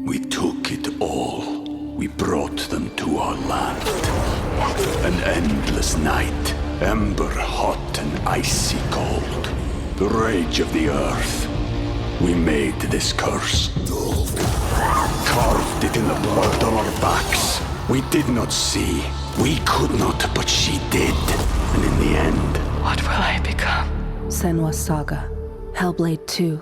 We took it all. We brought them to our land. An endless night, ember hot and icy cold. The rage of the earth. We made this curse. Carved it in the blood on our backs. We did not see. We could not, but she did. And in the end... What will I become? Senua's Saga. Hellblade 2.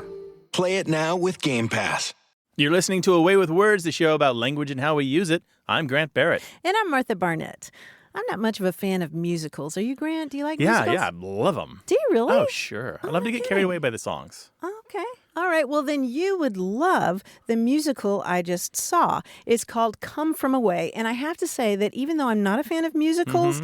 Play it now with Game Pass. You're listening to Away with Words, the show about language and how we use it. I'm Grant Barrett. And I'm Martha Barnett. I'm not much of a fan of musicals. Are you, Grant? Do you like musicals? Yeah, I love them. Do you really? Oh, sure. I love to get carried away by the songs. Okay. All right. Well, then you would love the musical I just saw. It's called Come From Away. And I have to say that even though I'm not a fan of musicals,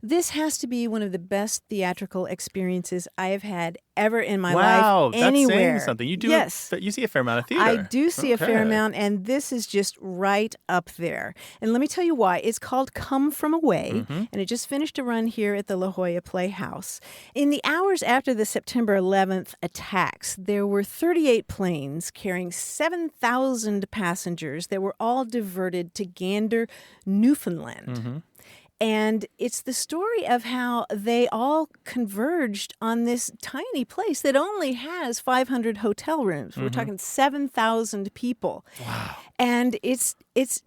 this has to be one of the best theatrical experiences I have had ever in my life anywhere. That's saying something. You do. Yes. You see a fair amount of theater. I do see a fair amount, and this is just right up there. And let me tell you why. It's called Come From Away, and it just finished a run here at the La Jolla Playhouse. In the hours after the September 11th attacks, there were 38 planes carrying 7,000 passengers that were all diverted to Gander, Newfoundland. And it's the story of how they all converged on this tiny place that only has 500 hotel rooms. We're talking 7,000 people. Wow. And it's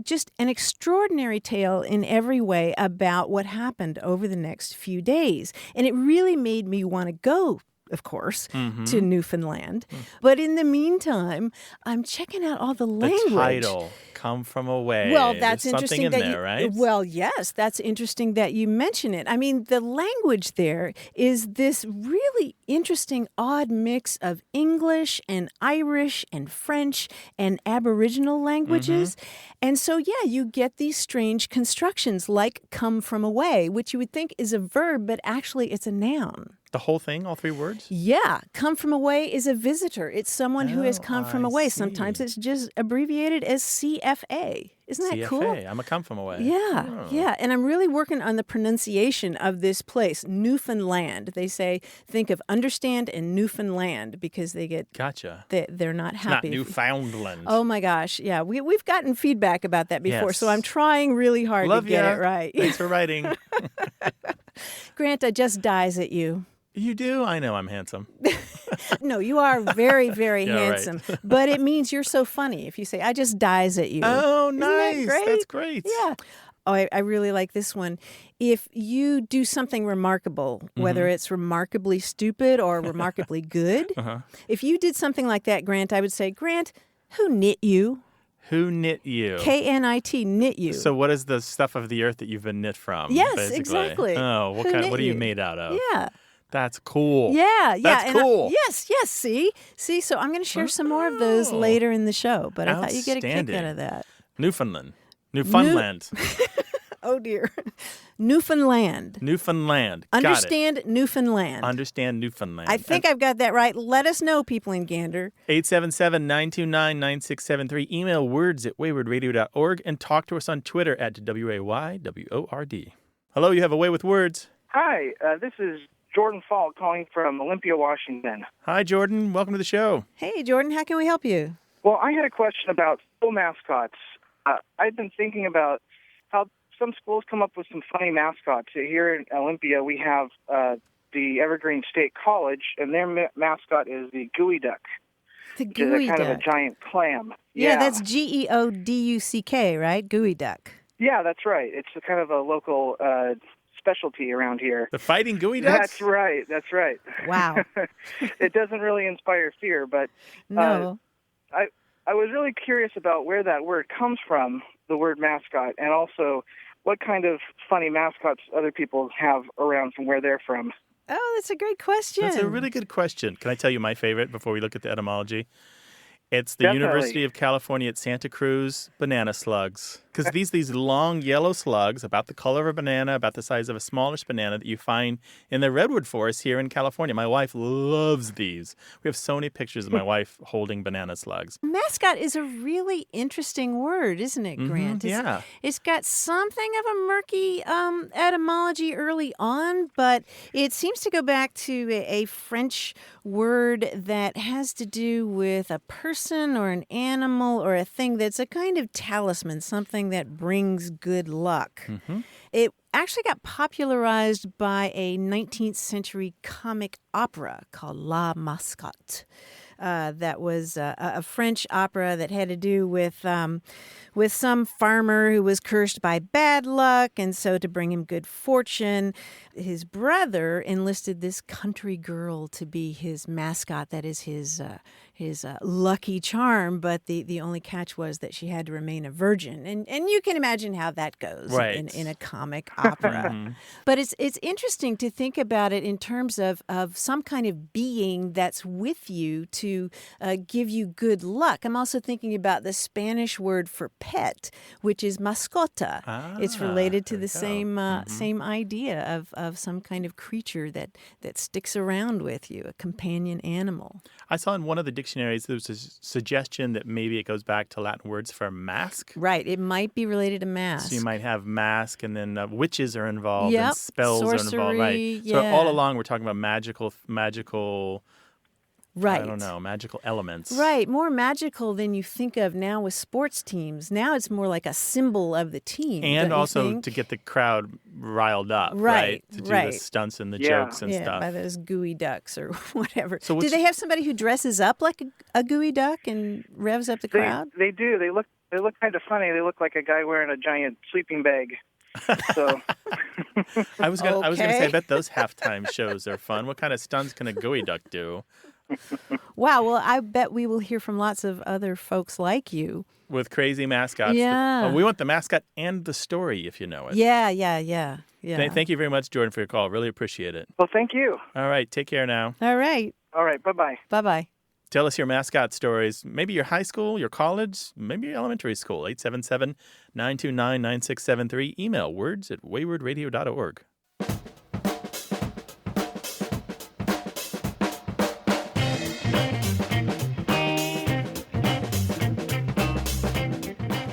just an extraordinary tale in every way about what happened over the next few days. And it really made me want to go, of course, to Newfoundland. But in the meantime, I'm checking out all the language. The title, Come From Away. Well, that's There's interesting something that in there, right? Well, yes, that's interesting that you mention it. I mean, the language there is this really interesting, odd mix of English and Irish and French and Aboriginal languages. And so, yeah, you get these strange constructions like come from away, which you would think is a verb, but actually it's a noun. The whole thing, all three words? Yeah. Come from away is a visitor. It's someone who has come from I away. see. Sometimes it's just abbreviated as CFA. Isn't that CFA. cool? I'm a come from away. Yeah, Oh. yeah. And I'm really working on the pronunciation of this place, Newfoundland. They say, think of understand and Newfoundland because they get, Gotcha. they're not It's happy. not Newfoundland. Oh my gosh. Yeah, we've gotten feedback about that before. Yes. So I'm trying really hard Love to get ya. it right. Thanks for writing. Grant, I just dies at you. You do? I know I'm handsome. No, you are very, very Yeah, right. handsome. But it means you're so funny if you say, I just dies at you. Oh, Isn't that nice. great? That's great. Yeah. Oh, I really like this one. If you do something remarkable, whether it's remarkably stupid or remarkably good, if you did something like that, Grant, I would say, Grant, who knit you? Who knit you? K-N-I-T, knit you. So what is the stuff of the earth that you've been knit from? Yes, basically? exactly. Oh, Who knit what are you you? made out of? Yeah. That's cool. Yeah, yeah. That's cool. Yes, see? So I'm going to share some more of those later in the show, but I thought you'd get a kick out Outstanding. of that. Newfoundland. Oh, dear. Newfoundland. Newfoundland. Got Understand Newfoundland. it. Understand Newfoundland. I think I've got that right. Let us know, people in Gander. 877-929-9673. Email words@waywardradio.org and talk to us on Twitter at WAYWORD. Hello, you have a way with words. Hi, this is Jordan Falk calling from Olympia, Washington. Hi, Jordan. Welcome to the show. Hey, Jordan, how can we help you? Well, I had a question about school mascots. I've been thinking about how some schools come up with some funny mascots. Here in Olympia, we have the Evergreen State College, and their mascot is the gooey duck. The Which is gooey kind duck. of a giant clam. Yeah, that's Geoduck, right? Gooey duck. Yeah, that's right. It's a kind of a local specialty around here. The Fighting Gooey Ducks? That's right. Wow. It doesn't really inspire fear, but No. I was really curious about where that word comes from, the word mascot, and also what kind of funny mascots other people have around from where they're from. Oh, that's a great question. That's a really good question. Can I tell you my favorite before we look at the etymology? It's the Definitely. University of California at Santa Cruz banana slugs. Because these long yellow slugs, about the color of a banana, about the size of a smallish banana that you find in the redwood forest here in California. My wife loves these. We have so many pictures of my wife holding banana slugs. Mascot is a really interesting word, isn't it, Grant? Yeah. It's got something of a murky etymology early on, but it seems to go back to a French word that has to do with a person person or an animal or a thing that's a kind of talisman, something that brings good luck. It actually got popularized by a 19th century comic opera called La Mascotte. That was a French opera that had to do with some farmer who was cursed by bad luck, and so to bring him good fortune, his brother enlisted this country girl to be his mascot. That is his lucky charm. But the only catch was that she had to remain a virgin, and you can imagine how that goes in a comic opera. But it's interesting to think about it in terms of some kind of being that's with you to give you good luck. I'm also thinking about the Spanish word for pet, which is mascota. It's related to the same idea of some kind of creature that sticks around with you, a companion animal. I saw in one of the dictionaries there was a suggestion that maybe it goes back to Latin words for mask. Right. It might be related to mask. So you might have mask, and then witches are involved, and spells sorcery, are involved. Right. So all along we're talking about magical. Right. I don't know, magical elements. Right. More magical than you think of now with sports teams. Now it's more like a symbol of the team. And also to get the crowd riled up. Right. To do the stunts and the jokes and stuff. By those gooey ducks or whatever. So do they have somebody who dresses up like a gooey duck and revs up the crowd? They do. They look kind of funny. They look like a guy wearing a giant sleeping bag. So I was gonna say, I bet those halftime shows are fun. What kind of stunts can a gooey duck do? Wow, well, I bet we will hear from lots of other folks like you. With crazy mascots. Yeah. We want the mascot and the story, if you know it. Yeah. Thank you very much, Jordan, for your call. Really appreciate it. Well, thank you. All right, take care now. All right. Bye-bye. Bye-bye. Tell us your mascot stories. Maybe your high school, your college, maybe your elementary school. 877-929-9673. Email words@waywardradio.org.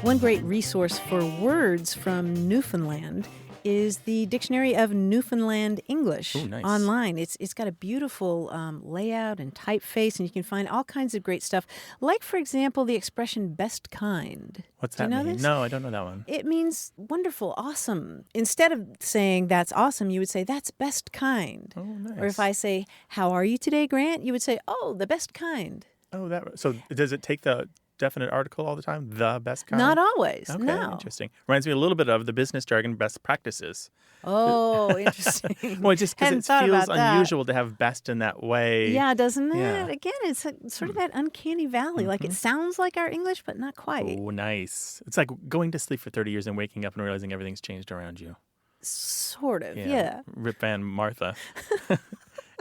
One great resource for words from Newfoundland is the Dictionary of Newfoundland English. Ooh, nice. Online. It's got a beautiful layout and typeface, and you can find all kinds of great stuff. Like, for example, the expression best kind. What's Do you that know mean? this? No, I don't know that one. It means wonderful, awesome. Instead of saying that's awesome, you would say that's best kind. Oh, nice. Or if I say, how are you today, Grant? You would say, oh, the best kind. Oh, so does it take the definite article all the time? The best kind? Not always, okay, no. Interesting. Reminds me a little bit of the business jargon best practices. Oh, interesting. Well, just because it feels unusual to have best in that way. Yeah, doesn't it? Yeah. Again, it's sort of that uncanny valley. Like it sounds like our English, but not quite. Oh, nice. It's like going to sleep for 30 years and waking up and realizing everything's changed around you. Sort of, yeah. Rip Van Martha.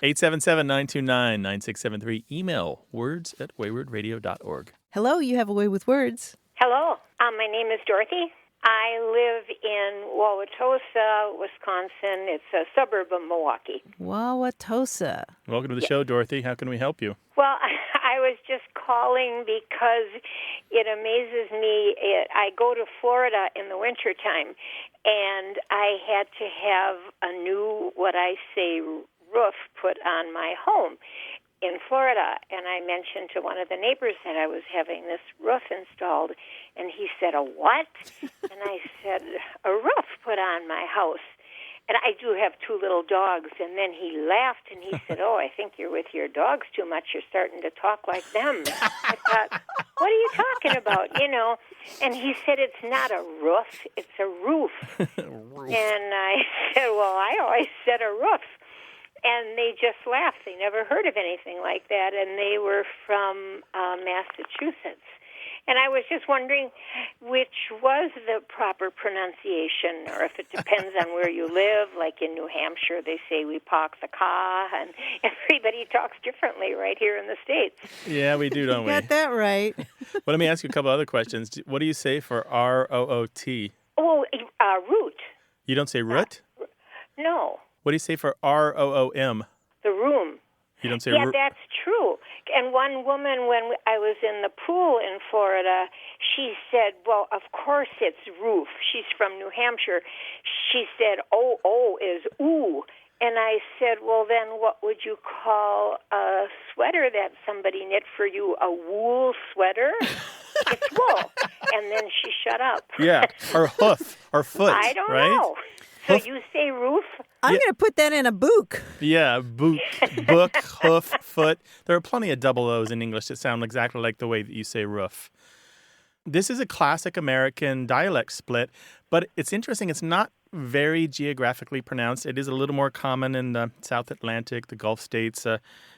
877-929-9673. Email words@waywardradio.org. Hello, you have a way with words. Hello, my name is Dorothy. I live in Wauwatosa, Wisconsin. It's a suburb of Milwaukee. Wauwatosa. Welcome to the show, Dorothy. How can we help you? Well, I was just calling because it amazes me. I go to Florida in the wintertime, and I had to have a new, what I say, roof put on my home in Florida, and I mentioned to one of the neighbors that I was having this roof installed, and he said, a what? And I said, a roof put on my house. And I do have two little dogs, and then he laughed, and he said, oh, I think you're with your dogs too much. You're starting to talk like them. I thought, what are you talking about, And he said, it's not a roof, it's a roof. And I said, well, I always said a roof. And they just laughed. They never heard of anything like that, and they were from Massachusetts. And I was just wondering which was the proper pronunciation, or if it depends on where you live. Like in New Hampshire, they say we park the car, and everybody talks differently right here in the States. Yeah, we do, don't we? Got that right. Well, let me ask you a couple other questions. What do you say for R-O-O-T? Oh, root. You don't say root? No. What do you say for R-O-O-M? The room. You don't say Yeah, that's true. And one woman, when I was in the pool in Florida, she said, well, of course it's roof. She's from New Hampshire. She said, oh is ooh. And I said, well, then what would you call a sweater that somebody knit for you? A wool sweater? It's wool. And then she shut up. Yeah, or hoof, or foot, I don't right? know. So Hoof. you say roof? I'm going to put that in a book. Yeah, book, hoof, foot. There are plenty of double O's in English that sound exactly like the way that you say roof. This is a classic American dialect split, but it's interesting. It's not very geographically pronounced. It is a little more common in the South Atlantic, the Gulf states,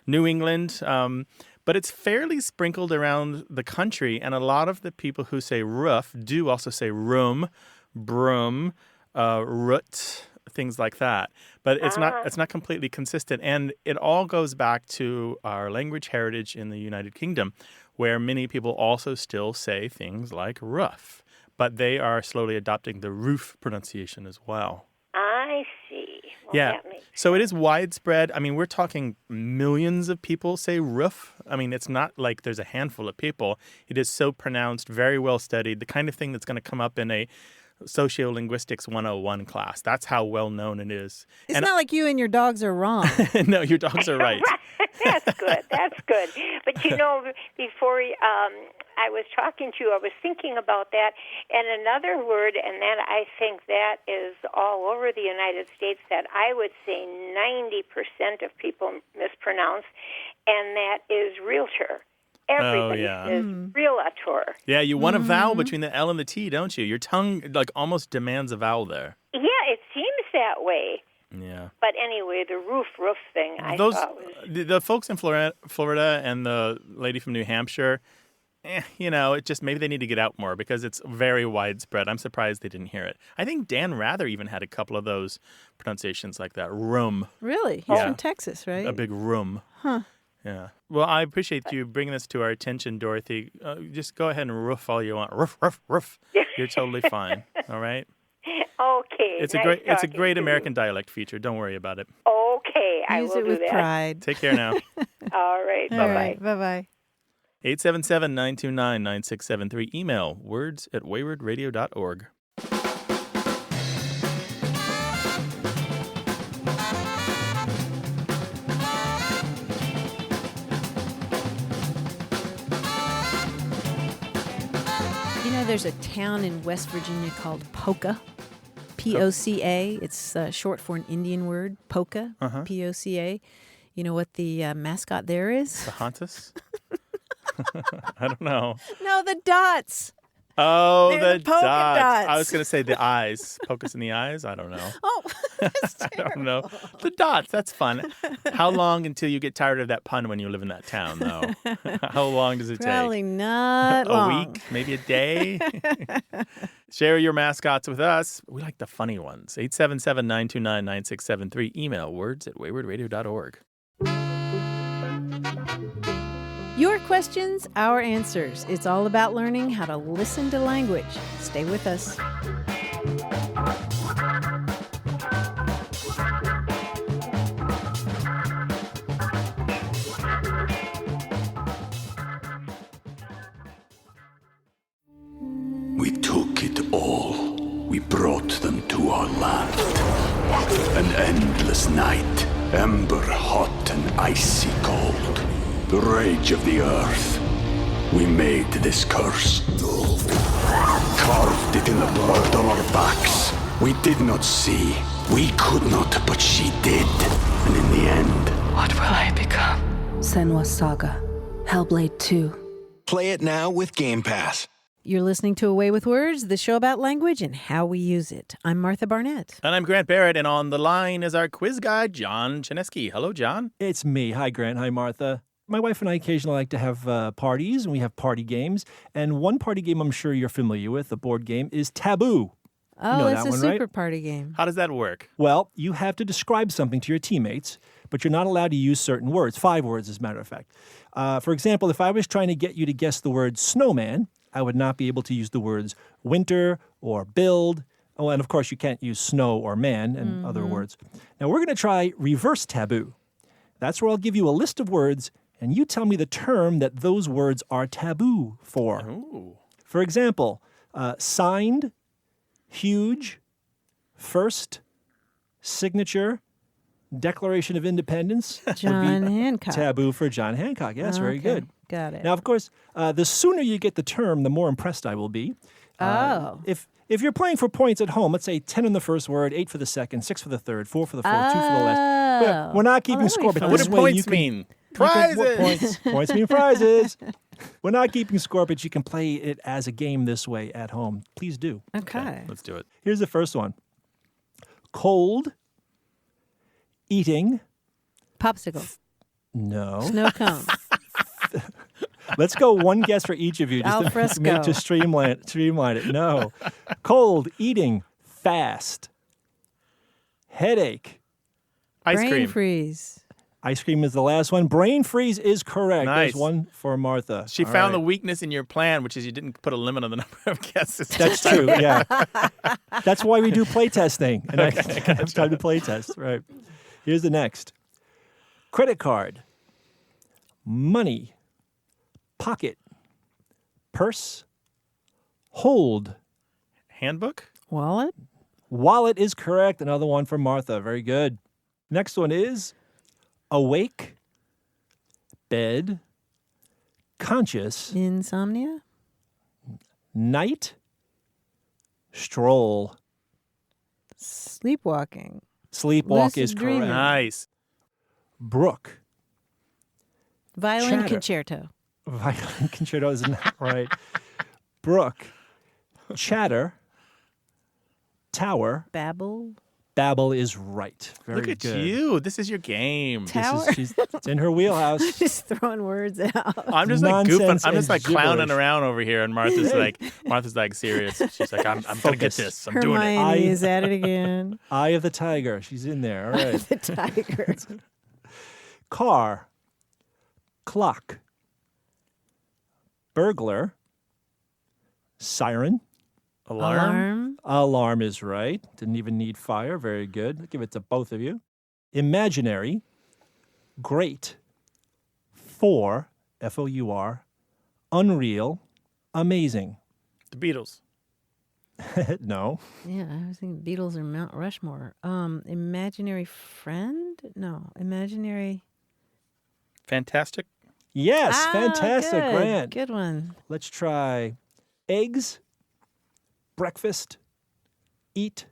New England, but it's fairly sprinkled around the country, and a lot of the people who say roof do also say room, broom, root, things like that. But it's not completely consistent, and it all goes back to our language heritage in the United Kingdom, where many people also still say things like roof, but they are slowly adopting the roof pronunciation as well. I see. Well, Yeah. that makes So it is widespread. I mean, we're talking millions of people say roof. I mean, it's not like there's a handful of people. It is so pronounced, very well studied, the kind of thing that's going to come up in a Sociolinguistics 101 class. That's how well known it is. It's not like you and your dogs are wrong. No, your dogs are right. That's good. That's good. But you know, before I was talking to you, I was thinking about that. And another word, and then I think that is all over the United States that I would say 90% of people mispronounce, and that is realtor. Everybody says realtor. Yeah, you want a vowel between the L and the T, don't you? Your tongue like almost demands a vowel there. Yeah, it seems that way. Yeah. But anyway, the roof thing I thought was... The folks in Florida and the lady from New Hampshire, it just maybe they need to get out more because it's very widespread. I'm surprised they didn't hear it. I think Dan Rather even had a couple of those pronunciations like that. Room. Really? He's Yeah. from Texas, right? A big room. Huh. Yeah. Well, I appreciate you bringing this to our attention, Dorothy. Just go ahead and roof all you want. Roof, roof, roof. You're totally fine. All right? Okay. It's nice a talking great to you. American dialect feature. Don't worry about it. Okay, I Use will it do with that. pride. Take care now. All right, All bye-bye. right, bye-bye. 877-929-9673. Email words@waywardradio.org. You know, there's a town in West Virginia called Poca, P-O-C-A. It's short for an Indian word, Poca, P-O-C-A. You know what the mascot there is? The Hontus? I don't know. No, the dots. Oh, They're the polka dots. I was going to say the eyes. Pocus in the eyes? I don't know. Oh, that's I don't terrible. know. The dots, that's fun. How long until you get tired of that pun when you live in that town, though? How long does it Probably take? not A long. week? Maybe a day? Share your mascots with us. We like the funny ones. 877-929-9673. Email words@waywardradio.org. Your questions, our answers. It's all about learning how to listen to language. Stay with us. We took it all. We brought them to our land. An endless night, ember hot and icy cold. The rage of the earth. We made this curse. Carved it in the blood on our backs. We did not see. We could not, but she did. And in the end... What will I become? Senwa Saga. Hellblade 2. Play it now with Game Pass. You're listening to Away with Words, the show about language and how we use it. I'm Martha Barnett. And I'm Grant Barrett, and on the line is our quiz guy, John Chinesky. Hello, John. It's me. Hi, Grant. Hi, Martha. My wife and I occasionally like to have parties, and we have party games. And one party game I'm sure you're familiar with, the board game, is Taboo. Oh, know it's that a one, super right? party game. How does that work? Well, you have to describe something to your teammates, but you're not allowed to use certain words, 5 words as a matter of fact. For example, if I was trying to get you to guess the word snowman, I would not be able to use the words winter or build. Oh, and of course, you can't use snow or man and other words. Now, we're going to try reverse taboo. That's where I'll give you a list of words, and you tell me the term that those words are taboo for. Ooh. For example, signed, huge, first, signature, Declaration of Independence. John Hancock. Taboo for John Hancock. Yes, very Okay, good. Got it. Now, of course, the sooner you get the term, the more impressed I will be. If you're playing for points at home, let's say 10 on the first word, 8 for the second, 6 for the third, 4 for the fourth, 2 for the last. We're not keeping score, but What this do way points mean? you Prizes! points mean prizes. We're not keeping score, but you can play it as a game this way at home. Please do. Okay. Let's do it. Here's the first one. Cold, eating, Popsicle. no. Snow cone. Let's go one guess for each of you just Al fresco. to streamline it. No. Cold, eating, fast, headache. Ice Brain cream. freeze. Ice cream is the last one. Brain freeze is correct. Nice. There's one for Martha. She All found right. the weakness in your plan, which is you didn't put a limit on the number of guesses. That's true, yeah. That's why we do play testing. And I have time to play test. Right. Here's the next. Credit card, money, pocket, purse, hold. Handbook? Wallet. Wallet is correct. Another one for Martha. Very good. Next one is awake, bed, conscious, Insomnia. night, stroll. Sleepwalking. Sleepwalk Lucid is dreaming. correct. Nice. Brook. Violin Chatter. concerto. Violin concerto is not right. Brook. Chatter. Tower. Babble. Babble is right. Very Look at good. you. This is your game. Tower. It's in her wheelhouse. Just throwing words out. I'm just like goofing. Nonsense I'm just and like clowning gibberish. around over here, and Martha's like serious. She's like, I'm gonna get Focus. this. I'm doing it. Hermione is at it again. Eye of the tiger. She's in there. All right. The tiger. Car. Clock. Burglar. Siren. Alarm. Alarm is right. Didn't even need fire. Very good. I'll give it to both of you. Imaginary. Great. For. F-O-U-R. Unreal. Amazing. The Beatles. No. Yeah, I was thinking Beatles or Mount Rushmore. Imaginary friend? No, imaginary. Fantastic. Yes. Fantastic. Good. Grant. Good one. Let's try eggs, breakfast, eat,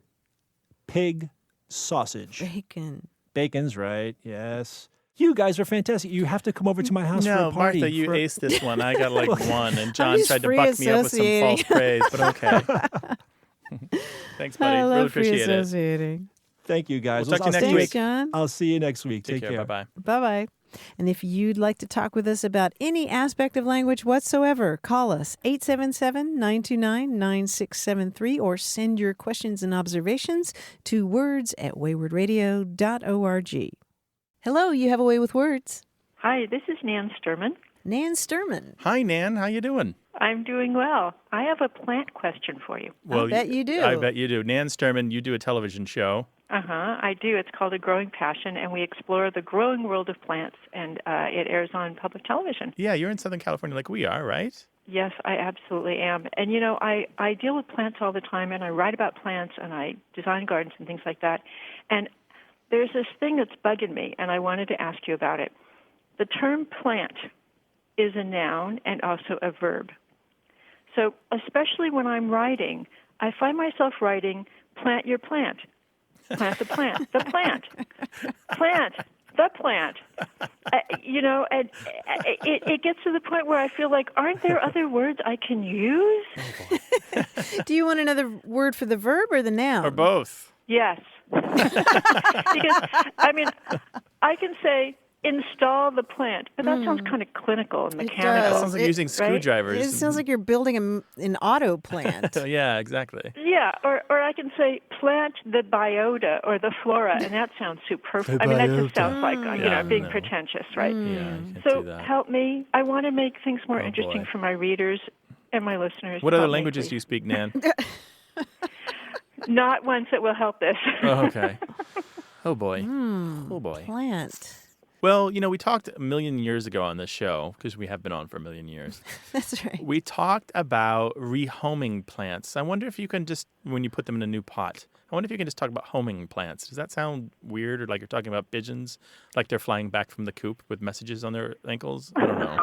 pig, sausage. Bacon. Bacon's right, yes. You guys are fantastic. You have to come over to my house for No, a party. Martha, you aced this one. I got like one, and John just tried to free buck me up with some false associating. praise, but okay. Thanks, buddy. I love Really free appreciate it. associating. Thank you, guys. We'll talk to you next Thanks, week. John. I'll see you next week. Take care. Bye-bye. Bye-bye. And if you'd like to talk with us about any aspect of language whatsoever, call us 877-929-9673 or send your questions and observations to words@waywardradio.org. Hello, you have a way with words. Hi, this is Nan Sturman. Nan Sturman. Hi, Nan. How you doing? I'm doing well. I have a plant question for you. bet you do. I bet you do. Nan Sturman, you do a television show. I do. It's called A Growing Passion, and we explore the growing world of plants, and it airs on public television. Yeah, you're in Southern California like we are, right? Yes, I absolutely am. And, you know, I deal with plants all the time, and I write about plants, and I design gardens and things like that. And there's this thing that's bugging me, and I wanted to ask you about it. The term plant is a noun and also a verb. So especially when I'm writing, I find myself writing, plant your plant. Plant the plant. The plant. Plant. The plant. You know, and it gets to the point where I feel like, aren't there other words I can use? Do you want another word for the verb or the noun? Or both. Yes. Because, I mean, I can say, install the plant, but that sounds kind of clinical and mechanical. That sounds like using screwdrivers. It sounds like you're building an auto plant. Yeah, exactly. Yeah, or I can say plant the biota or the flora, and that sounds superfluous. I mean, that just sounds like being pretentious, right? Yeah, you can't So do that. help me. I want to make things more Oh, interesting boy. for my readers and my listeners. What other Help me, languages please. do you speak, Nan? Not ones that will help this. Oh, okay. Oh, boy. Oh, boy. Plant. Well, you know, we talked a million years ago on this show, because we have been on for a million years. That's right. We talked about rehoming plants. I wonder if you can just, when you put them in a new pot, I wonder if you can just talk about homing plants. Does that sound weird, or like you're talking about pigeons, like they're flying back from the coop with messages on their ankles? I don't know.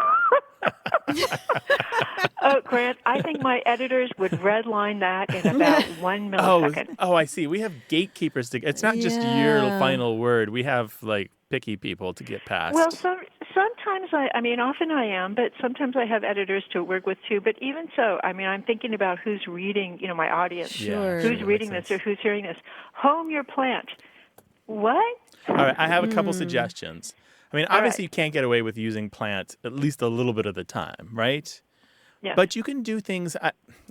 Oh, Grant, I think my editors would redline that in about 1 millisecond. Oh, I see. We have gatekeepers. It's not just your final word. We have, like, picky people to get past. Well, sometimes often I am, but sometimes I have editors to work with too. But even so, I'm thinking about who's reading, my audience. Sure. Who's reading this or who's hearing this. Home your plant. What? All right, I have a couple suggestions. Obviously you can't get away with using plant at least a little bit of the time, right? Yeah. But you can do things,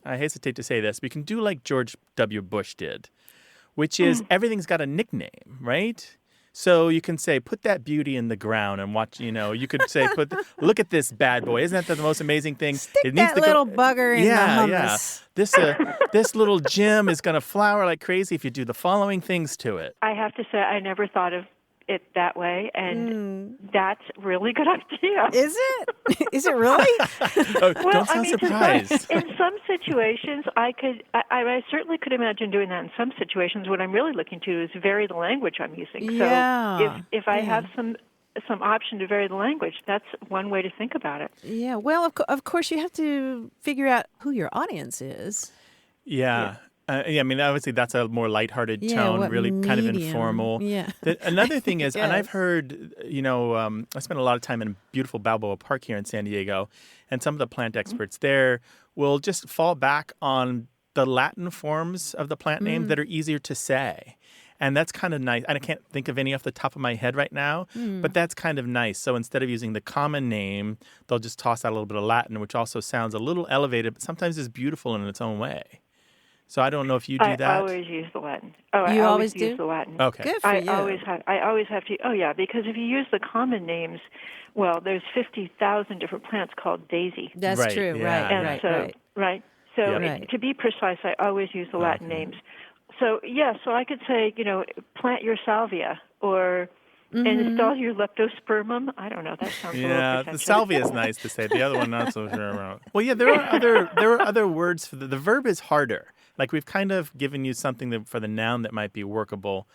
I hesitate to say this, but you can do like George W. Bush did, which is everything's got a nickname, right? So you can say, put that beauty in the ground and watch, you could say, look at this bad boy. Isn't that the most amazing thing? Stick that little bugger in the hummus. Yeah. This little gem is going to flower like crazy if you do the following things to it. I have to say, I never thought of it that way, and that's a really good idea. Is it? Is it really? Don't sound surprised. In some situations, I certainly could imagine doing that in some situations. What I'm really looking to is vary the language I'm using. So if I have some option to vary the language, that's one way to think about it. Yeah, well, of course, you have to figure out who your audience is. Yeah. Obviously that's a more lighthearted tone, really kind of informal. Yeah. Another thing is, Yes. and I've heard, I spent a lot of time in beautiful Balboa Park here in San Diego, and some of the plant experts there will just fall back on the Latin forms of the plant name that are easier to say. And that's kind of nice. I can't think of any off the top of my head right now, but that's kind of nice. So instead of using the common name, they'll just toss out a little bit of Latin, which also sounds a little elevated, but sometimes is beautiful in its own way. So I don't know if you do that. I always use the Latin. Oh, You I always use do? the Latin. Okay. Good for I you. always have to. Oh, yeah, because if you use the common names, well, there's 50,000 different plants called daisy. That's Right, true. yeah. Right. Right. So Yep. Right. to be precise, I always use the Latin names. So, so I could say, plant your salvia or install your leptospermum. I don't know. That sounds a little Yeah, the pretentious. salvia is nice to say. The other one, not so sure about. Well, yeah, there are other words for the verb is harder. Like we've kind of given you something for the noun that might be workable,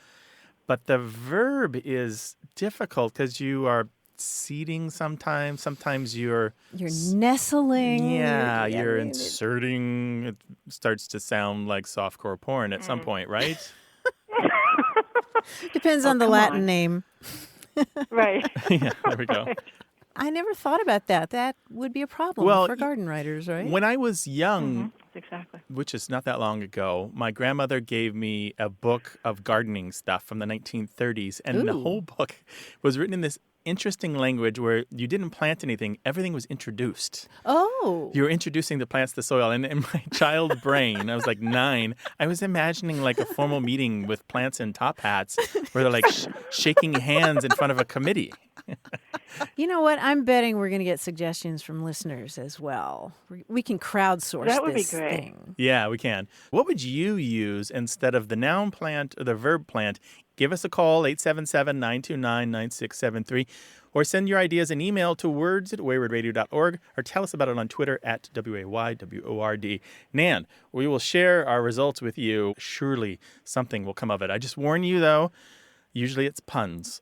but the verb is difficult because you are seeding sometimes. Sometimes you're nestling. Yeah, you're inserting. It starts to sound like softcore porn at some point, right? Depends on the come Latin on. name. Right. Yeah, there we go. I never thought about that. That would be a problem for garden writers, right? When I was young, Exactly. which is not that long ago, my grandmother gave me a book of gardening stuff from the 1930s. And the whole book was written in this interesting language where you didn't plant anything. Everything was introduced. Oh. You were introducing the plants to the soil. And in my child brain, I was like 9, I was imagining like a formal meeting with plants in top hats where they're like shaking hands in front of a committee. You know what? I'm betting we're going to get suggestions from listeners as well. We can crowdsource That would be this great. thing. Yeah, we can. What would you use instead of the noun plant or the verb plant? Give us a call, 877-929-9673, or send your ideas an email to words@waywardradio.org, or tell us about it on Twitter at WAYWORD. Nan, we will share our results with you. Surely something will come of it. I just warn you, though, usually it's puns.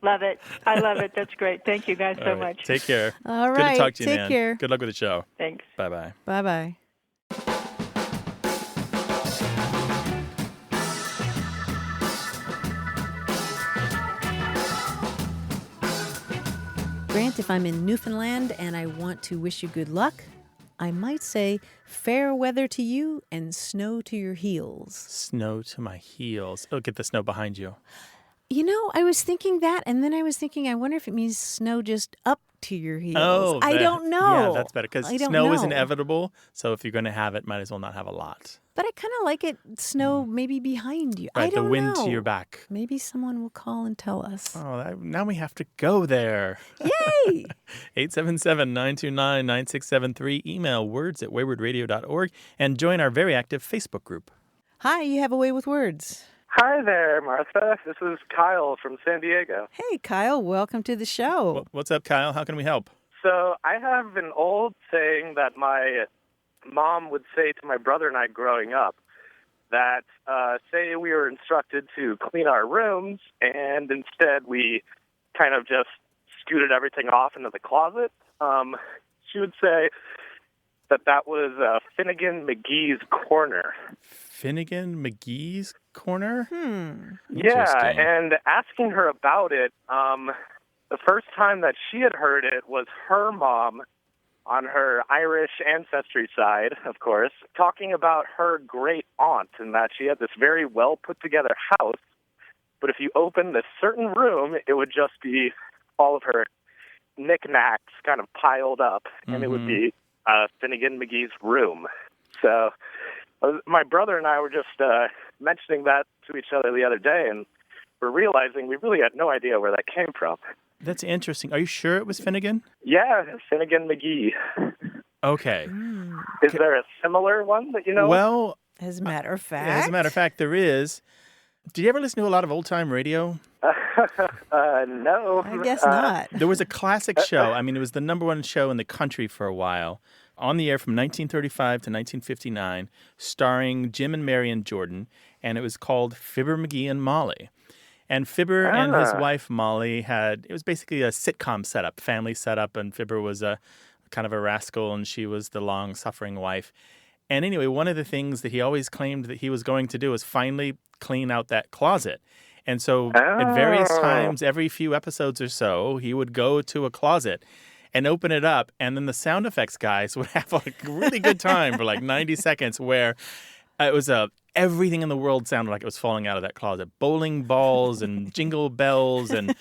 Love it. I love it. That's great. Thank you guys so much. Take care. All Good right. to talk to you, Take Nan. care. Good luck with the show. Thanks. Bye-bye. Bye-bye. Grant, if I'm in Newfoundland and I want to wish you good luck, I might say fair weather to you and snow to your heels. Snow to my heels. Oh, get the snow behind you. You know, I was thinking that, and then I was thinking, I wonder if it means snow just up to your heels. Oh, I don't know. Yeah, that's better because snow is inevitable. So if you're going to have it, might as well not have a lot. But I kind of like it snow maybe behind you. Right, I don't the wind know. to your back. Maybe someone will call and tell us. Oh, now we have to go there. Yay! 877-929-9673. Email words@waywardradio.org and join our very active Facebook group. Hi, you have a way with words. Hi there, Martha. This is Kyle from San Diego. Hey, Kyle, welcome to the show. What's up, Kyle? How can we help? So I have an old saying that my mom would say to my brother and I growing up. that, say we were instructed to clean our rooms, and instead we kind of just scooted everything off into the closet, she would say that was Finnegan McGee's corner. Finnegan McGee's corner? Yeah, and asking her about it, the first time that she had heard it was her mom on her Irish ancestry side, of course, talking about her great aunt and that she had this very well put together house, but if you opened a certain room, it would just be all of her knickknacks kind of piled up, and it would be Finnegan McGee's room. So my brother and I were just mentioning that to each other the other day, and we're realizing we really had no idea where that came from. That's interesting. Are you sure it was Finnegan? Yeah, Finnegan McGee. Okay. Is there a similar one that you know? Well, as a matter of fact. As a matter of fact, there is. Did you ever listen to a lot of old-time radio? No. I guess not. There was a classic show. I mean, it was the number one show in the country for a while, on the air from 1935 to 1959, starring Jim and Marion Jordan, and it was called Fibber McGee and Molly. And Fibber and his wife, Molly, it was basically a sitcom setup, family setup, and Fibber was a kind of a rascal, and she was the long-suffering wife. And anyway, one of the things that he always claimed that he was going to do was finally clean out that closet. And so at various times, every few episodes or so, he would go to a closet and open it up, and then the sound effects guys would have a really good time for like 90 seconds where it was everything in the world sounded like it was falling out of that closet. Bowling balls and jingle bells and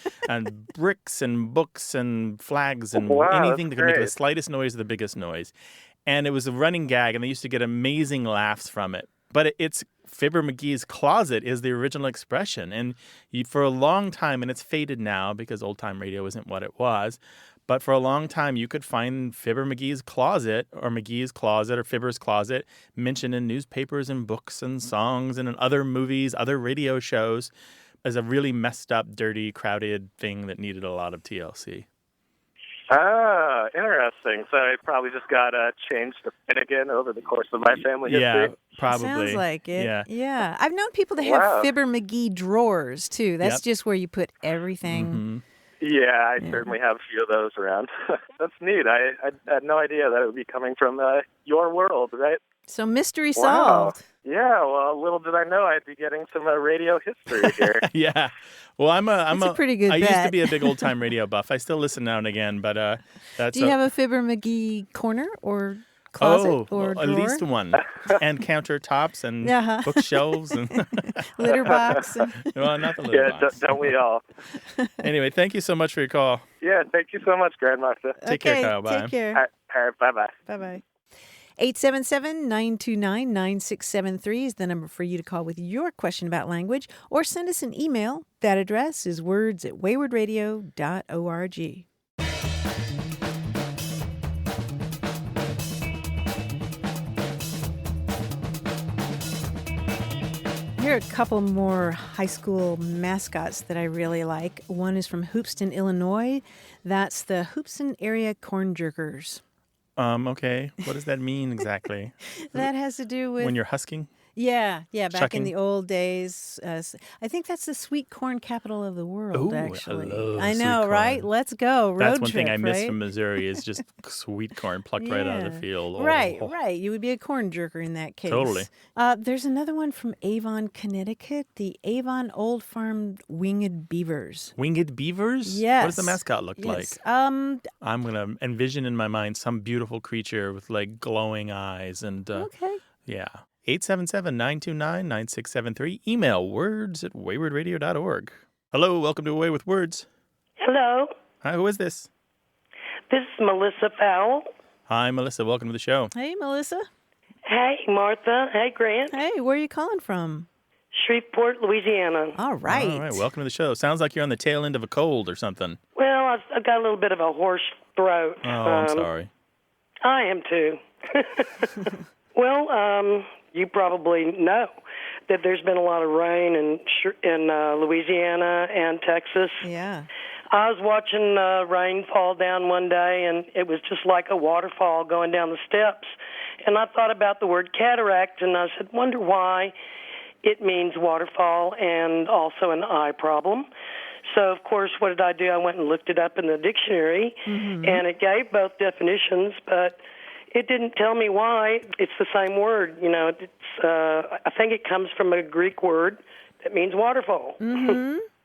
bricks and books and flags and anything that could make the slightest noise or the biggest noise. And it was a running gag, and they used to get amazing laughs from it. But it's Fibber McGee's closet is the original expression. And for a long time, and it's faded now because old-time radio isn't what it was, but for a long time, you could find Fibber McGee's closet or McGee's closet or Fibber's closet mentioned in newspapers and books and songs and in other movies, other radio shows as a really messed up, dirty, crowded thing that needed a lot of TLC. Ah, interesting. So it probably just got changed to Finnegan over the course of my family history. Yeah, probably. Sounds like it. Yeah. I've known people that have Fibber McGee drawers, too. That's just where you put everything. Mm-hmm. Yeah, I certainly have a few of those around. That's neat. I had no idea that it would be coming from your world, right? So mystery solved. Yeah, well, little did I know I'd be getting some radio history here. Yeah. Well, I'm a pretty good I bet. used to be a big old-time radio buff. I still listen now and again, but that's... Do you have a Fibber McGee corner or closet or drawer? At least one. And countertops and bookshelves and... litter box. Well, not the litter box. Don't we all? Anyway, thank you so much for your call. Yeah, thank you so much, Grandmaster. Take care, Kyle. Bye. Take care. All right, bye-bye. Bye-bye. 877-929-9673 is the number for you to call with your question about language or send us an email. That address is words@waywardradio.org. Here are a couple more high school mascots that I really like. One is from Hoopeston, Illinois. That's the Hoopeston Area Corn Jerkers. Okay. What does that mean exactly? That has to do with... When you're husking? Yeah, back Shucking. in the old days. I think that's the sweet corn capital of the world, actually. I know, right? Let's go. Road That's one trip, thing I miss right? from Missouri is just sweet corn plucked right out of the field. Oh. Right. You would be a corn jerker in that case. Totally. There's another one from Avon, Connecticut, the Avon Old Farm Winged Beavers. Winged Beavers? Yes. What does the mascot look like? I'm going to envision in my mind some beautiful creature with like glowing eyes and okay. Yeah. 877-929-9673. Email words@waywardradio.org. Hello, welcome to Away with Words. Hello. Hi, who is this? This is Melissa Powell. Hi, Melissa. Welcome to the show. Hey, Melissa. Hey, Martha. Hey, Grant. Hey, where are you calling from? Shreveport, Louisiana. All right. All right, welcome to the show. Sounds like you're on the tail end of a cold or something. Well, I've got a little bit of a hoarse throat. Oh, I'm sorry. I am too. Well, you probably know that there's been a lot of rain in Louisiana and Texas. Yeah. I was watching rain fall down one day, and it was just like a waterfall going down the steps. And I thought about the word cataract, and I said, wonder why it means waterfall and also an eye problem. So, of course, what did I do? I went and looked it up in the dictionary, and it gave both definitions, but it didn't tell me why. It's the same word. I think it comes from a Greek word that means waterfall.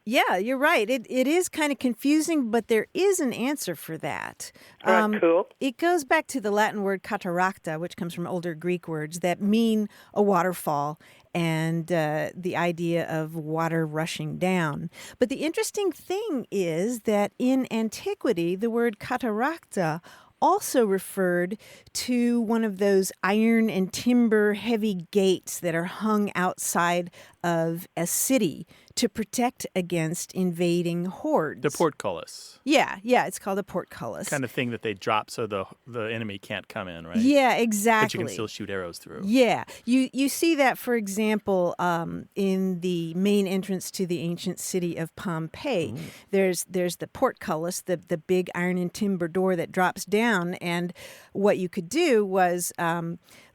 Yeah, you're right. It is kind of confusing, but there is an answer for that. Cool. It goes back to the Latin word cataracta, which comes from older Greek words that mean a waterfall and the idea of water rushing down. But the interesting thing is that in antiquity, the word cataracta also referred to one of those iron and timber heavy gates that are hung outside of a city to protect against invading hordes. The portcullis. Yeah, it's called a portcullis. Kind of thing that they drop so the enemy can't come in, right? Yeah, exactly. But you can still shoot arrows through. Yeah. You see that, for example, in the main entrance to the ancient city of Pompeii. There's the portcullis, the big iron and timber door that drops down, and what you could do was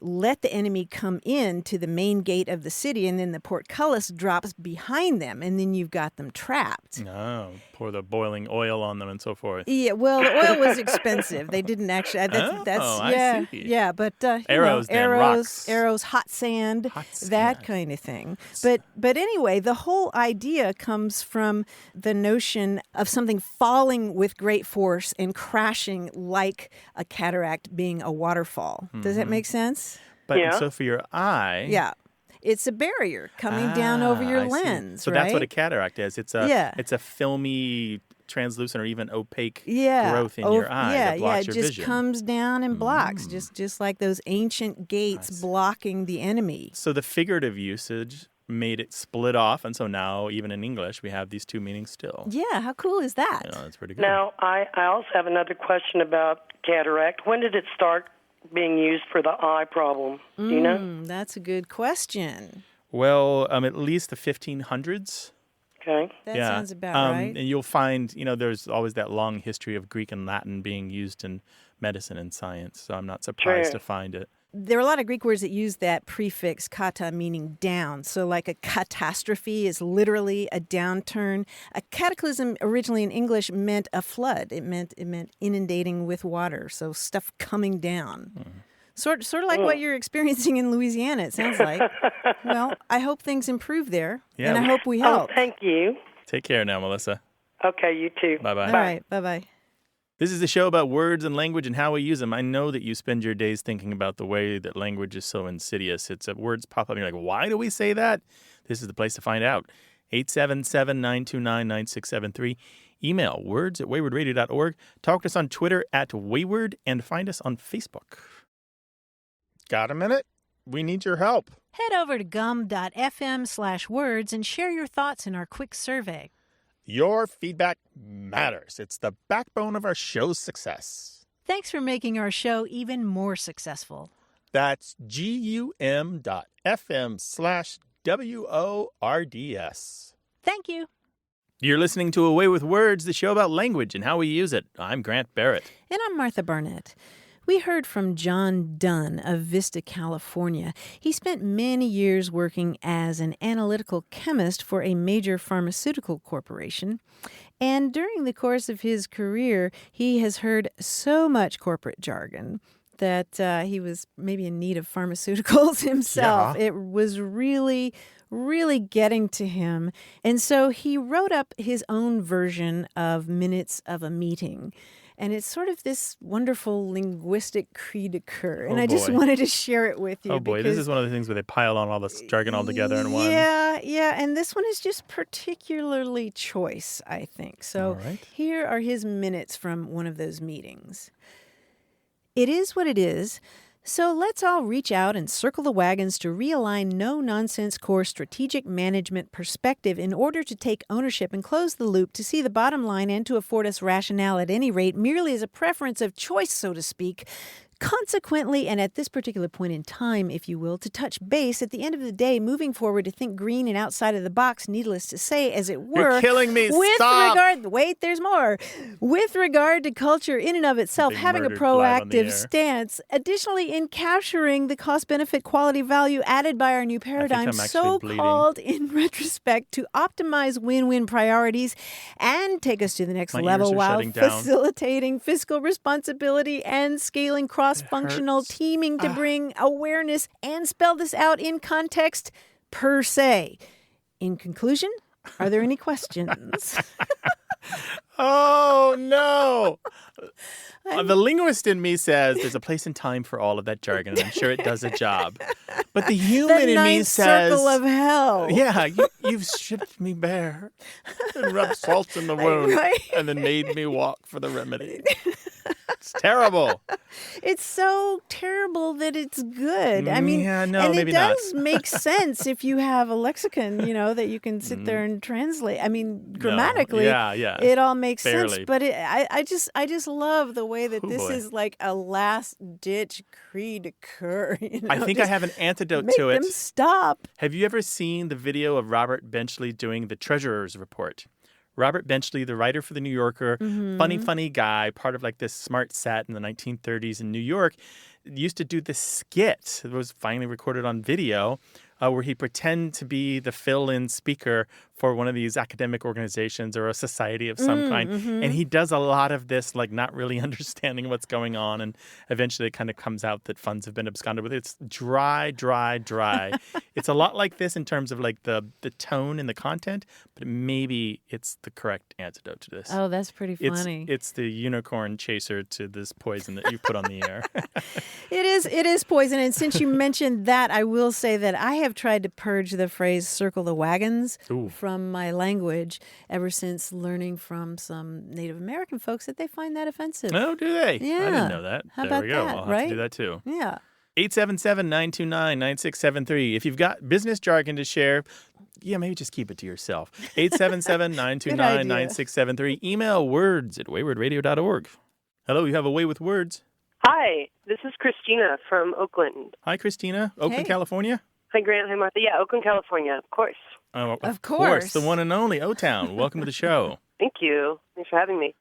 let the enemy come in to the main gate of the city, and then the portcullis drops behind them, and then you've got them trapped. Oh, pour the boiling oil on them and so forth. Yeah, well, the oil was expensive. They didn't actually. I see. Yeah, but arrows, arrows, hot sand, that kind of thing. But anyway, the whole idea comes from the notion of something falling with great force and crashing like a cataract being a waterfall. Does that make sense? But so for your eye, it's a barrier coming down over your lens. So right? that's what a cataract is. It's a filmy, translucent, or even opaque growth in your eye that blocks your vision. It just comes down and blocks, just like those ancient gates blocking the enemy. So the figurative usage made it split off, and so now even in English we have these two meanings still. Yeah, how cool is that? Yeah, that's pretty good. Now, I also have another question about cataract. When did it start being used for the eye problem? Do you know? That's a good question. Well, at least the 1500s. Okay. That sounds about right. And you'll find, there's always that long history of Greek and Latin being used in medicine and science, so I'm not surprised to find it. There are a lot of Greek words that use that prefix kata, meaning down. So like a catastrophe is literally a downturn. A cataclysm originally in English meant a flood. It meant inundating with water, so stuff coming down. Sort of like what you're experiencing in Louisiana, it sounds like. Well, I hope things improve there, and I hope we help. Oh, thank you. Take care now, Melissa. Okay, you too. Bye-bye. All right, bye-bye. This is the show about words and language and how we use them. I know that you spend your days thinking about the way that language is so insidious. Words pop up and you're like, why do we say that? This is the place to find out. 877-929-9673. Email words@waywardradio.org. Talk to us on Twitter @wayward and find us on Facebook. Got a minute? We need your help. Head over to gum.fm/words and share your thoughts in our quick survey. Your feedback matters. It's the backbone of our show's success. Thanks for making our show even more successful. That's gum.fm/WORDS. Thank you. You're listening to Away with Words, the show about language and how we use it. I'm Grant Barrett. And I'm Martha Barnett. We heard from John Dunn of Vista, California. He spent many years working as an analytical chemist for a major pharmaceutical corporation. And during the course of his career, he has heard so much corporate jargon that he was maybe in need of pharmaceuticals himself. Yeah. It was really getting to him. And so he wrote up his own version of Minutes of a Meeting. And it's sort of this wonderful linguistic cri de coeur. And I just wanted to share it with you. Oh, boy. This is one of the things where they pile on all this jargon all together in one. Yeah. And this one is just particularly choice, I think. So here are his minutes from one of those meetings. It is what it is. So let's all reach out and circle the wagons to realign no-nonsense core strategic management perspective in order to take ownership and close the loop to see the bottom line and to afford us rationale at any rate, merely as a preference of choice, so to speak. Consequently, and at this particular point in time, if you will, to touch base, at the end of the day, moving forward to think green and outside of the box, needless to say, as it were. You're killing me. Stop. Wait, there's more. With regard to culture in and of itself, having a proactive stance. Additionally, in capturing the cost-benefit quality value added by our new paradigm, so-called in retrospect, to optimize win-win priorities and take us to the next level while facilitating fiscal responsibility and scaling cross-functional teaming to bring awareness and spell this out in context per se. In conclusion, are there any questions? Oh, no. The linguist in me says there's a place and time for all of that jargon, and I'm sure it does a job. But the human in me says... circle of hell. Yeah, you've stripped me bare and rubbed salt in the wound and then made me walk for the remedy. It's terrible. It's so terrible that it's good. I mean, and it does make sense if you have a lexicon, that you can sit there and translate. I mean, grammatically, it all makes sense. But I just love the way that this is like a last-ditch cri de coeur. I think I have an antidote to it. Make them stop. Have you ever seen the video of Robert Benchley doing the Treasurer's Report? Robert Benchley, the writer for The New Yorker, funny guy, part of like this smart set in the 1930s in New York, used to do this skit that was finally recorded on video where he'd pretend to be the fill-in speaker for one of these academic organizations or a society of some kind. And he does a lot of this, like not really understanding what's going on. And eventually it kind of comes out that funds have been absconded with. It's dry. It's a lot like this in terms of like the tone and the content, but maybe it's the correct antidote to this. Oh, that's pretty funny. It's the unicorn chaser to this poison that you put on the air. It is poison. And since you mentioned that, I will say that I have tried to purge the phrase circle the wagons from my language ever since learning from some Native American folks that they find that offensive. Oh, do they? Yeah. I didn't know that. How there about we go. that, I'll have right? to do that too. Yeah. 877-929-9673. If you've got business jargon to share, maybe just keep it to yourself. 877-929-9673. Email words@waywardradio.org. Hello, you have a way with words. Hi, this is Christina from Oakland. Hi, Christina. Oakland, California? Hi, Grant. Hi, Martha. Yeah, Oakland, California, of course. Oh, of course. The one and only O-Town. Welcome to the show. Thank you. Thanks for having me.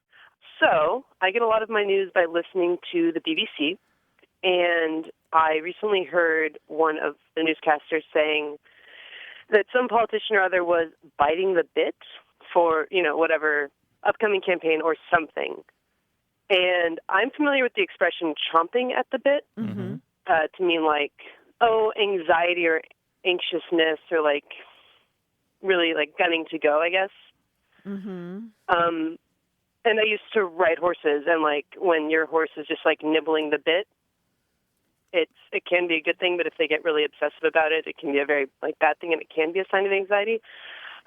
So, I get a lot of my news by listening to the BBC, and I recently heard one of the newscasters saying that some politician or other was biting the bit for, whatever upcoming campaign or something. And I'm familiar with the expression chomping at the bit to mean like, anxiety or anxiousness or like really like gunning to go, I guess. And I used to ride horses, and like when your horse is just like nibbling the bit, it can be a good thing, but if they get really obsessive about it, it can be a very like bad thing, and it can be a sign of anxiety.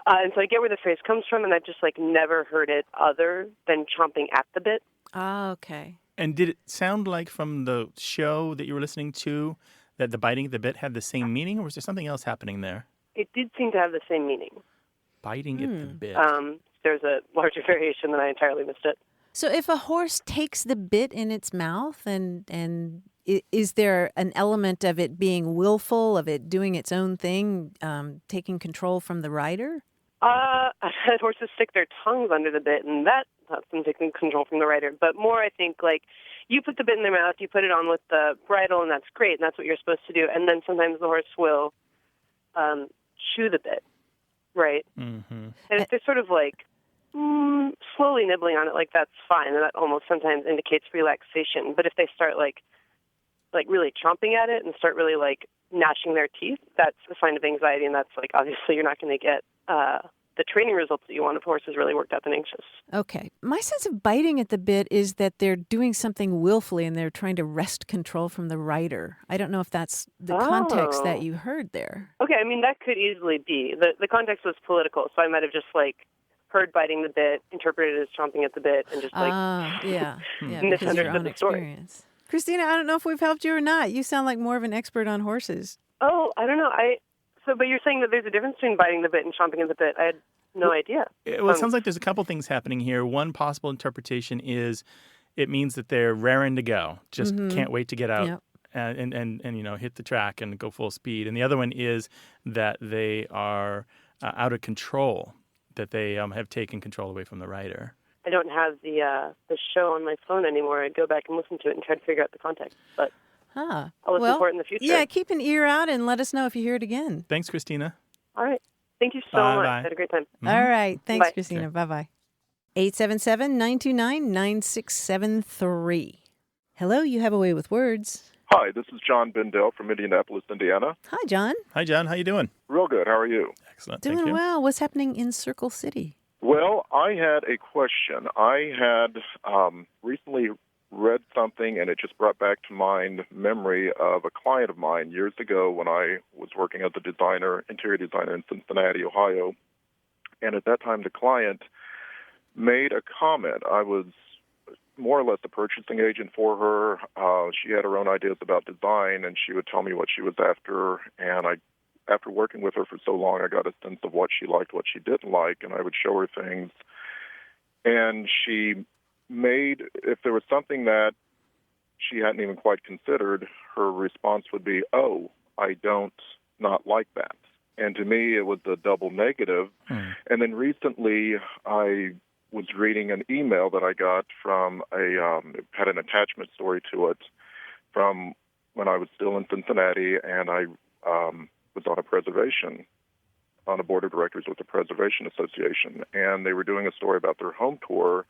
And so I get where the phrase comes from, and I've just like never heard it other than chomping at the bit. Ah, okay. And did it sound like from the show that you were listening to that the biting the bit had the same meaning, or was there something else happening there? It did seem to have the same meaning. Biting at the bit. There's a larger variation than I entirely missed it. So if a horse takes the bit in its mouth, and is there an element of it being willful, of it doing its own thing, taking control from the rider? I've had horses stick their tongues under the bit, and that helps them take control from the rider. But more, I think, like, you put the bit in their mouth, you put it on with the bridle, and that's great, and that's what you're supposed to do. And then sometimes the horse will chew the bit, right? And if they're sort of like slowly nibbling on it, like, that's fine, and that almost sometimes indicates relaxation. But if they start like really chomping at it and start really like gnashing their teeth, that's a sign of anxiety, and that's like obviously you're not going to get the training results that you want if a horse is really worked up and anxious. Okay. My sense of biting at the bit is that they're doing something willfully and they're trying to wrest control from the rider. I don't know if that's the context that you heard there. Okay, I mean, that could easily be. The context was political, so I might have just like heard biting the bit, interpreted it as chomping at the bit, and just like misunderstood the story. Experience. Christina, I don't know if we've helped you or not. You sound like more of an expert on horses. Oh, I don't know. But you're saying that there's a difference between biting the bit and chomping at the bit. I had no idea. Well, it sounds like there's a couple things happening here. One possible interpretation is it means that they're raring to go. Just can't wait to get out. Yep. And hit the track and go full speed. And the other one is that they are out of control, that they have taken control away from the writer. I don't have the show on my phone anymore. I'd go back and listen to it and try to figure out the context. But I'll listen for it in the future. Yeah, keep an ear out and let us know if you hear it again. Thanks, Christina. All right. Thank you so much. I had a great time. All right. Thanks, Bye. Christina. Bye-bye. 877-929-9673. Hello, you have a way with words. Hi, this is John Bendel from Indianapolis, Indiana. Hi, John. Hi, John. How you doing? Real good. How are you? Excellent. Doing Thank you. well. What's happening in Circle City? Well, I had a question. I had recently read something, and it just brought back to mind memory of a client of mine years ago when I was working as a interior designer in Cincinnati, Ohio. And at that time, the client made a comment. I was more or less the purchasing agent for her. She had her own ideas about design, and she would tell me what she was after. And after working with her for so long, I got a sense of what she liked, what she didn't like, and I would show her things. And she made, if there was something that she hadn't even quite considered, her response would be, "Oh, I don't not like that." And to me, it was a double negative. And then recently, I was reading an email that I got from it had an attachment story to it from when I was still in Cincinnati, and I was on a board of directors with the Preservation Association, and they were doing a story about their home tour,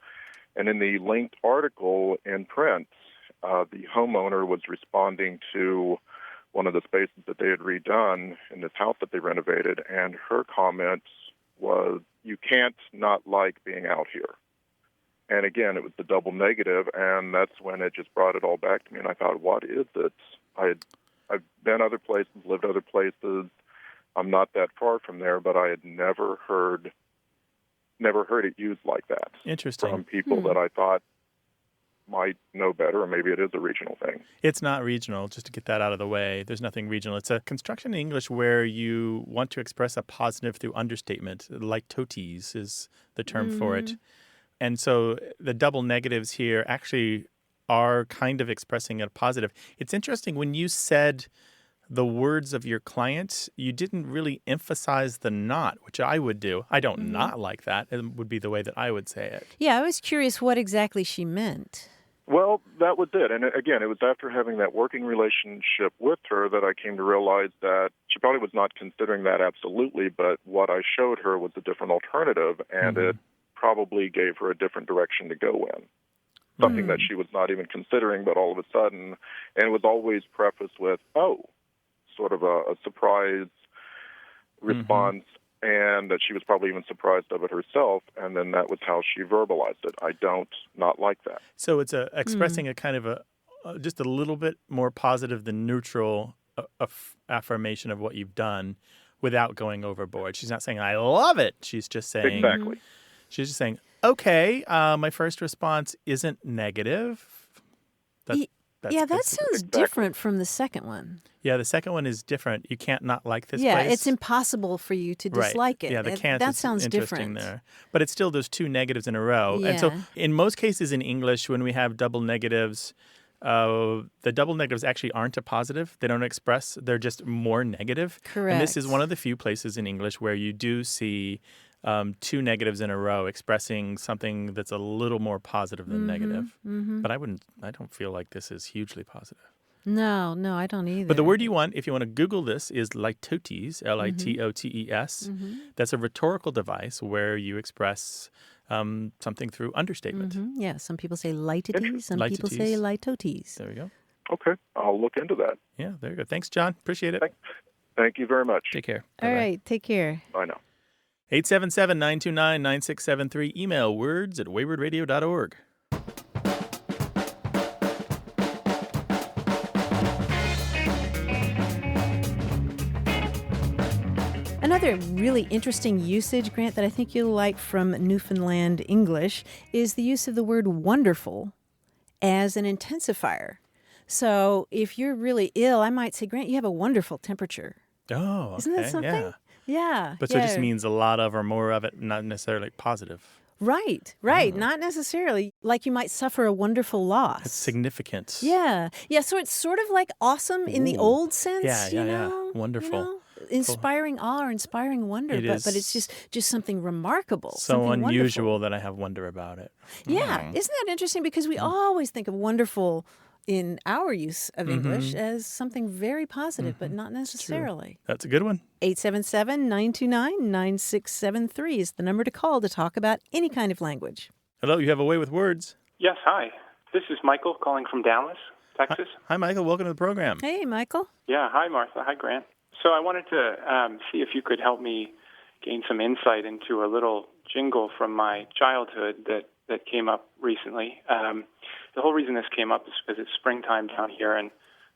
and in the linked article in print, the homeowner was responding to one of the spaces that they had redone in this house that they renovated, and her comment was, "You can't not like being out here." And again, it was the double negative, and that's when it just brought it all back to me, and I thought, what is it? I've been other places, lived other places. I'm not that far from there, but I had never heard it used like that. Interesting. From people that I thought might know better, or maybe it is a regional thing. It's not regional, just to get that out of the way. There's nothing regional. It's a construction in English where you want to express a positive through understatement. Litotes is the term for it. And so the double negatives here actually are kind of expressing a positive. It's interesting, when you said the words of your client, you didn't really emphasize the not, which I would do. I don't not like that. It would be the way that I would say it. Yeah, I was curious what exactly she meant. Well, that was it. And again, it was after having that working relationship with her that I came to realize that she probably was not considering that absolutely, but what I showed her was a different alternative, and it probably gave her a different direction to go in. Something that she was not even considering, but all of a sudden, and it was always prefaced with, "Oh," sort of a surprise response, and that she was probably even surprised of it herself, and then that was how she verbalized it. "I don't not like that." So it's expressing a kind of just a little bit more positive than neutral affirmation of what you've done without going overboard. She's not saying, "I love it." She's just saying... Exactly. She's just saying, okay, my first response isn't negative. That sounds different from the second one. Yeah, the second one is different. You can't not like this place. Yeah, it's impossible for you to dislike it. Yeah, the can't that is sounds interesting different there. But it's still those two negatives in a row. Yeah. And so in most cases in English, when we have double negatives, the double negatives actually aren't a positive. They don't express. They're just more negative. Correct. And this is one of the few places in English where you do see two negatives in a row expressing something that's a little more positive than negative. But I don't feel like this is hugely positive. No, I don't either. But the word you want, if you want to Google this, is litotes, Litotes. That's a rhetorical device where you express something through understatement. Yeah, some people say litotes, some people say litotes. There we go. Okay, I'll look into that. Yeah, there you go. Thanks, John. Appreciate it. Thank you very much. Take care. All right, take care. Bye now. 877-929-9673. Email words@waywardradio.org. Another really interesting usage, Grant, that I think you'll like from Newfoundland English is the use of the word wonderful as an intensifier. So if you're really ill, I might say, Grant, you have a wonderful temperature. Oh, okay. Isn't that something? Yeah. Yeah. But so it just means a lot of or more of it, not necessarily positive. Right. Not necessarily. Like you might suffer a wonderful loss. It's significant. Yeah. So it's sort of like awesome in the old sense. Yeah. Wonderful. Inspiring awe or inspiring wonder, but it's just something remarkable. So something unusual wonderful. that I have wonder about it. Yeah. Isn't that interesting? Because we always think of wonderful in our use of English as something very positive, but not necessarily. That's a good one. 877-929-9673 is the number to call to talk about any kind of language. Hello, you have a way with words. Yes, hi. This is Michael calling from Dallas, Texas. Hi, Michael. Welcome to the program. Hey, Michael. Yeah, hi, Martha. Hi, Grant. So I wanted to see if you could help me gain some insight into a little jingle from my childhood that came up recently. The whole reason this came up is because it's springtime down here, and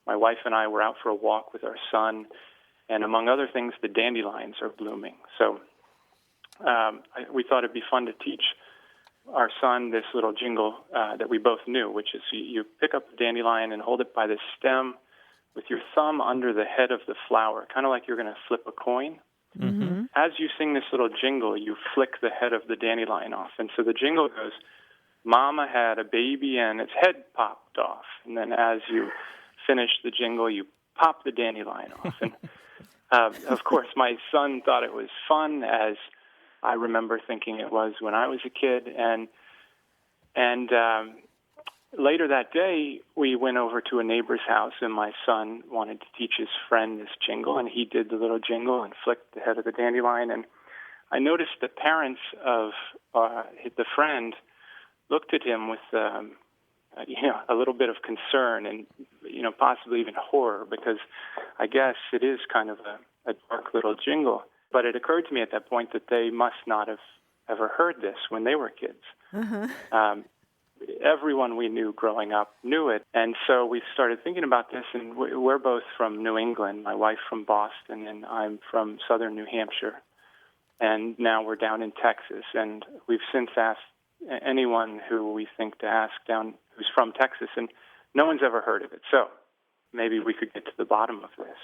my wife and I were out for a walk with our son, and among other things, the dandelions are blooming. So we thought it'd be fun to teach our son this little jingle that we both knew, which is you pick up the dandelion and hold it by the stem with your thumb under the head of the flower, kind of like you're going to flip a coin. Mm-hmm. As you sing this little jingle, you flick the head of the dandelion off. And so the jingle goes, Mama had a baby and its head popped off. And then as you finish the jingle, you pop the dandelion off. And of course, my son thought it was fun, as I remember thinking it was when I was a kid. And later that day, we went over to a neighbor's house, and my son wanted to teach his friend this jingle, and he did the little jingle and flicked the head of the dandelion. And I noticed the parents of the friend looked at him with, a little bit of concern and, possibly even horror, because I guess it is kind of a dark little jingle. But it occurred to me at that point that they must not have ever heard this when they were kids. Uh-huh. Everyone we knew growing up knew it. And so we started thinking about this, and we're both from New England, my wife from Boston, and I'm from southern New Hampshire. And now we're down in Texas, and we've since asked anyone who we think to ask down who's from Texas, and no one's ever heard of it. So maybe we could get to the bottom of this.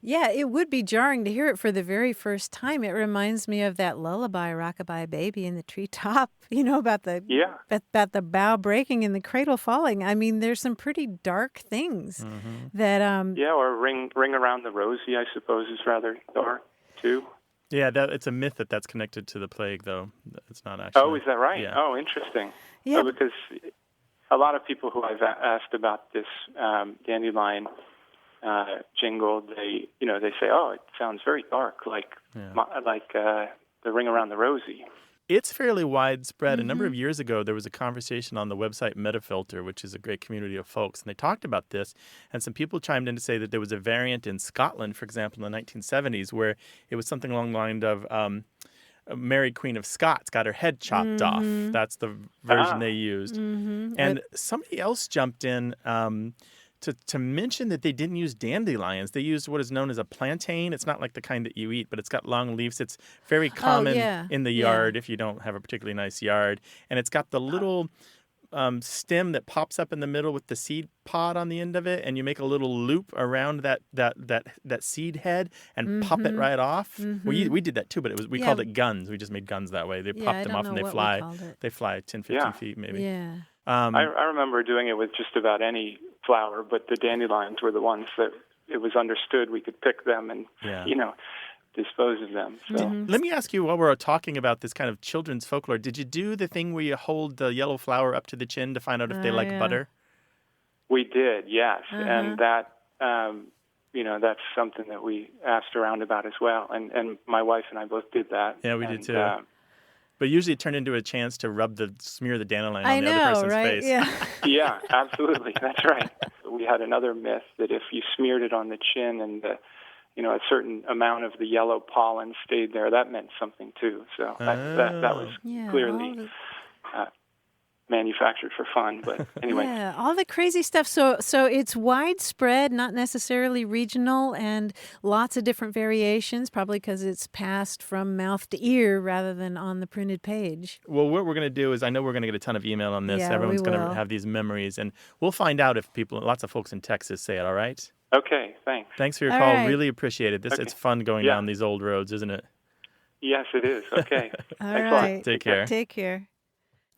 Yeah, it would be jarring to hear it for the very first time. It reminds me of that lullaby, Rockabye Baby in the Treetop, about the bough breaking and the cradle falling. I mean, there's some pretty dark things that... or Ring Around the Rosie, I suppose, is rather dark, too. Yeah, it's a myth that's connected to the plague, though. It's not actually... Oh, is that right? Yeah. Oh, interesting. Yeah. Because a lot of people who I've asked about this dandelion jingle, they say, "Oh, it sounds very dark, like the Ring Around the Rosie." It's fairly widespread. A number of years ago, there was a conversation on the website Metafilter, which is a great community of folks, and they talked about this, and some people chimed in to say that there was a variant in Scotland, for example, in the 1970s, where it was something along the line of Mary Queen of Scots got her head chopped off. That's the version they used. And somebody else jumped in to mention that they didn't use dandelions. They used what is known as a plantain. It's not like the kind that you eat, but it's got long leaves. It's very common in the yard if you don't have a particularly nice yard. And it's got the little stem that pops up in the middle with the seed pod on the end of it, and you make a little loop around that seed head and pop it right off. We did that too, but we called it guns. We just made guns that way. They popped them off and they fly. They fly 10, 15 feet maybe. Yeah. I remember doing it with just about any flower, but the dandelions were the ones that it was understood we could pick them and, dispose of them. So. Let me ask you, while we're talking about this kind of children's folklore, did you do the thing where you hold the yellow flower up to the chin to find out if they like butter? We did, yes. And that, that's something that we asked around about as well. And my wife and I both did that. Yeah, we did too. But usually it turned into a chance to smear the dandelion on the other person's face. Yeah. Yeah, absolutely. That's right. We had another myth that if you smeared it on the chin and a certain amount of the yellow pollen stayed there, that meant something too. So that was clearly manufactured for fun. But anyway. Yeah, all the crazy stuff. So it's widespread, not necessarily regional, and lots of different variations, probably because it's passed from mouth to ear rather than on the printed page. Well, what we're going to do is, I know we're going to get a ton of email on this. Yeah, everyone's going to have these memories, and we'll find out if lots of folks in Texas say it, all right? Okay, thanks. Thanks for your all call. right. Really appreciate it. It's fun going down these old roads, isn't it? Yes, it is. Okay. All Thanks a lot. right. Take care. Take care.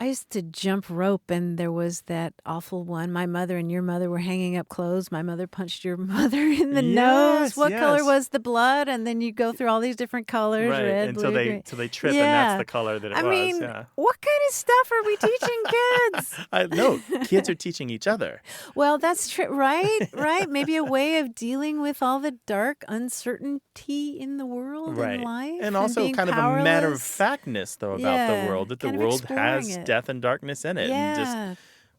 I used to jump rope, and there was that awful one. My mother and your mother were hanging up clothes. My mother punched your mother in the nose. What color was the blood? And then you go through all these different colors, Right, red, until blue, they green. till they trip, and that's the color that it was. I mean, yeah. what kind of stuff are we teaching kids? No, kids are teaching each other. Well, that's true, right? Right? Maybe a way of dealing with all the dark uncertainty in the world and life. And also being kind of a powerless. matter-of-factness, though, about the world, that the kind of world exploring has it. death and darkness in it. And just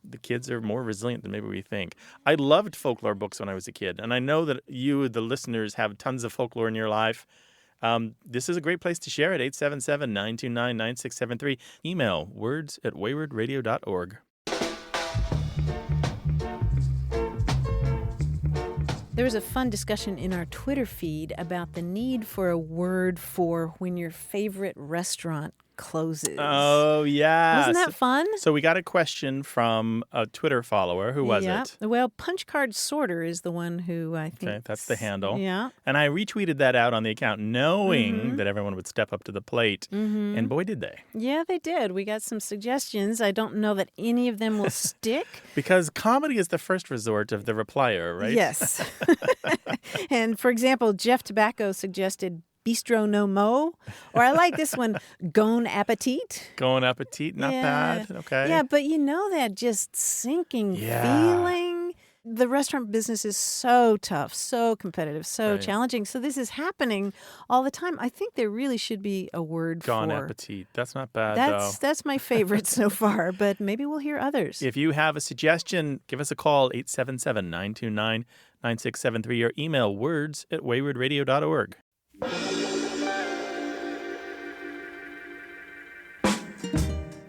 the kids are more resilient than maybe we think. I loved folklore books when I was a kid, and I know that you, the listeners, have tons of folklore in your life. This is a great place to share it, 877-929-9673. Email words@waywardradio.org. There was a fun discussion in our Twitter feed about the need for a word for when your favorite restaurant closes. Oh, yeah. Wasn't that fun? So we got a question from a Twitter follower. Who was it? Well, Punch Card Sorter is the one who I think... Okay, that's the handle. Yeah. And I retweeted that out on the account knowing that everyone would step up to the plate. And boy, did they. Yeah, they did. We got some suggestions. I don't know that any of them will stick. Because comedy is the first resort of the replier, right? Yes. And for example, Jeff Tobacco suggested Bistro No Mo. Or I like this one, Gon Appetit. Gon Appetit, not bad. Okay. Yeah, but you know that just sinking feeling? The restaurant business is so tough, so competitive, so challenging. So this is happening all the time. I think there really should be a word Gon for... Appetit. That's not bad, though. That's my favorite so far, but maybe we'll hear others. If you have a suggestion, give us a call, 877-929-9673, or email words@waywardradio.org.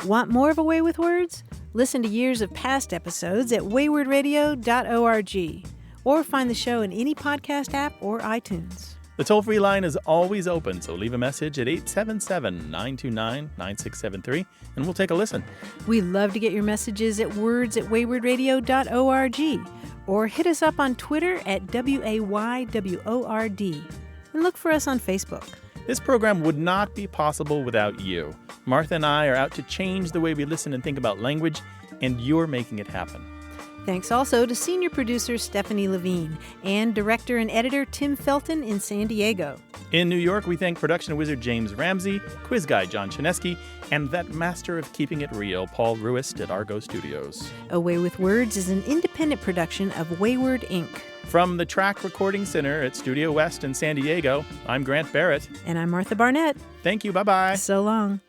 Want more of A Way with Words? Listen to years of past episodes at waywardradio.org or find the show in any podcast app or iTunes. The toll-free line is always open, so leave a message at 877-929-9673, and we'll take a listen. We love to get your messages at words@waywardradio.org or hit us up on Twitter at WAYWORD. And look for us on Facebook. This program would not be possible without you. Martha and I are out to change the way we listen and think about language, and you're making it happen. Thanks also to senior producer Stephanie Levine and director and editor Tim Felton in San Diego. In New York, we thank production wizard James Ramsey, quiz guy John Chinesky, and that master of keeping it real, Paul Ruist at Argo Studios. A Way with Words is an independent production of Wayward, Inc. From the Track Recording Center at Studio West in San Diego, I'm Grant Barrett. And I'm Martha Barnett. Thank you. Bye-bye. So long.